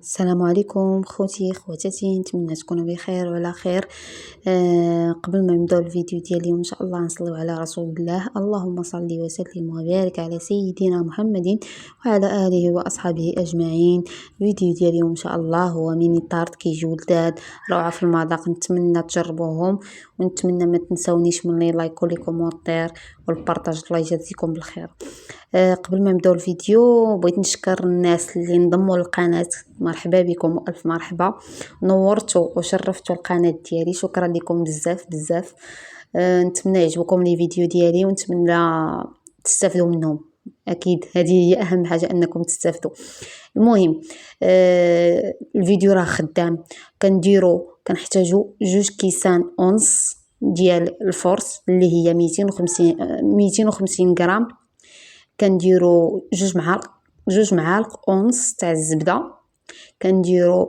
السلام عليكم خوتي خواتاتي، نتمنى تكونوا بخير وعلى خير. قبل ما نبداو الفيديو ديال اليوم ان شاء الله نصليو على رسول الله، اللهم صل وسلم وبارك على سيدنا محمد وعلى اله واصحابه اجمعين. الفيديو ديال اليوم ان شاء الله هو ميني طارت كيجيو لذاد روعه في المذاق، نتمنى تجربوهم ونتمنى ما تنساونيش من لي لايك ولي كومونتير والبارطاج. الله يجازيكم بالخير. قبل ما نبداو الفيديو بغيت نشكر الناس اللي انضموا للقناه، مرحبا بكم والف مرحبا، نورتوا وشرفتوا القناه ديالي، شكرا لكم بزاف بزاف. نتمنى يعجبكم لي فيديو ديالي ونتمنى تستافدوا منهم، اكيد هذه هي اهم حاجه انكم تستافدوا. المهم الفيديو راه خدام، كنحتاجوا 2 كيسان اونص ديال الفورس اللي هي 250 غرام. كنديروا 2 معالق اونص تاع الزبده، كنديروا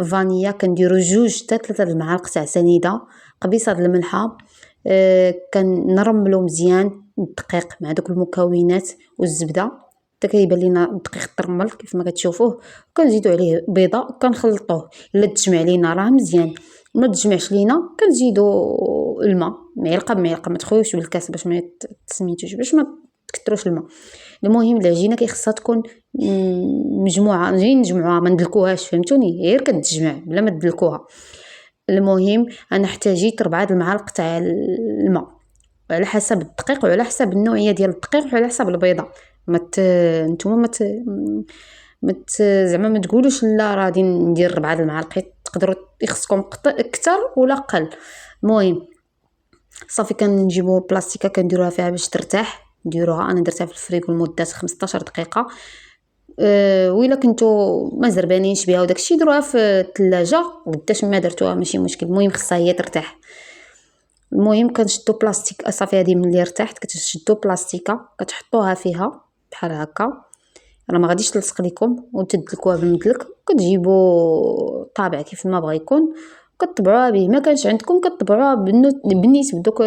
فانيلا، كنديروا 2 حتى 3 المعالق تاع سنيده، قبيصه الملحه. كنرملوا مزيان الدقيق مع دوك المكونات والزبده حتى كيبان لينا الدقيق ترمل كيف ما كتشوفوه. كنزيدوا عليه بيضه وكنخلطوه. الا تجمع لينا راه مزيان، ما تجمعش لينا كنزيدوا الماء معلقه بمعلقه، ما تخويوش بالكاس باش ما تسميتوش، باش ما تكثروش الماء. المهم العجينه كيخصها تكون مجموعه، نجمعوها ما ندلكوهاش، فهمتوني؟ غير كتجمع بلا ما تدلكوها. المهم انا احتاجيت 4 المعالق تاع الماء على حسب الدقيق وعلى حسب النوعيه ديال الدقيق وعلى حسب البيضه. نتوما زعما ما تقولوش لا راه غادي ندير 4 المعالق، تقدروا يخصكم اكثر ولا قل. المهم صافي كنجيبوا بلاستيكه كنديروها فيها باش ترتاح، نديروها انا درتها في الفريغو لمده 15 دقيقه. وإلا كنتو ما زربانينش بها وداكشي ديروها في الثلاجه قداش ما درتوها ماشي مشكل، المهم خصها هي ترتاح. المهم كنشدو بلاستيك، صافي هذه ملي ارتاحت كتشدو بلاستيكه كتحطوها فيها بحال هكا، راه ما غاديش تلصق لكم، وتدلكوها بالمدلك، وكتجيبوا طابع كيف ما بغى يكون كتطبعوها به. ما كانش عندكم كتطبعوها بالنيت بدوك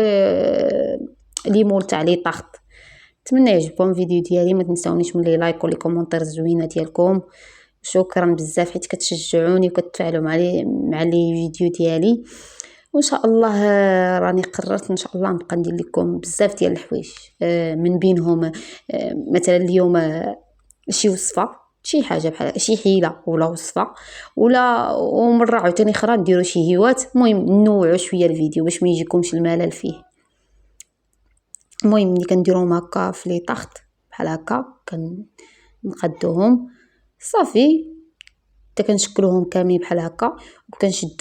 ليمون تاع لي طاخط. نتمنى يعجبكم الفيديو ديالي، ما تنساونيش من لي لايك ولي كومونتير زوينه ديالكم، شكرا بزاف حيت كتشجعوني وكتفاعلوا مع لي فيديو ديالي. وان شاء الله راني قررت ان شاء الله نبقى ندير لكم بزاف ديال الحوايج، من بينهم مثلا اليوم شي وصفه، شي حاجه بحال شي حيله ولا وصفه، ولا ومره عاوتاني اخرى نديروا شي هوايات. المهم نوعوا شويه الفيديو باش ما يجيكمش الملل فيه. المهم ملي كنديروهم هكا في لي طاخط بحال هكا كنقادوهم صافي حتى كنشكلوهم كاملين بحال هكا،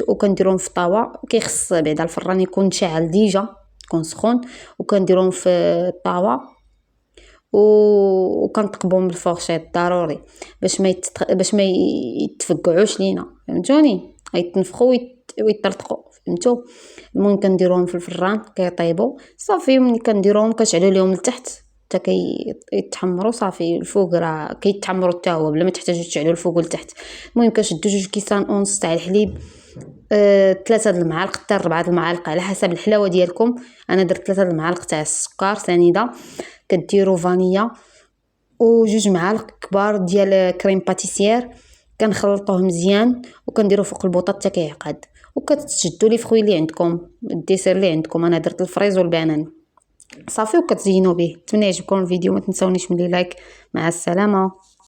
وكنديروهم في طاوه. كيخص بعدا الفران يكون شاعل ديجا، يكون سخون، وكنديروهم في الطاوه وكنطقبهم بالفورشيط ضروري باش ما يتفقعوش لينا، فهمتوني؟ يتنفخوا ويطلطقوا، فهمتوا؟ المهم كنديروهم في الفران كيطيبوا صافي. ملي كنديروهم كنشعلوا ليهم لتحت حتى كيتحمروا صافي. الفوق راه كيتحمروا حتى هو بلا ما تحتاجوا تشعلوا الفوق لتحت. المهم كنشدوا 2 كيسان اونص تاع الحليب، 3 المعالق حتى 4 المعالق على حسب الحلاوه ديالكم. انا درت 3 المعالق تاع السكر سنيده. كديروا فانيلا و2 معالق كبار ديال كريم باتيسير، كنخلطوه مزيان وكنديروا فوق البوطه حتى كيعقد، وكتشدوا لي فخوي اللي عندكم، الديسير اللي عندكم. انا درت الفريز والبنان صافي وكتزينوا به. نتمنى يعجبكم الفيديو، ما تنساونيش من لي لايك. مع السلامه.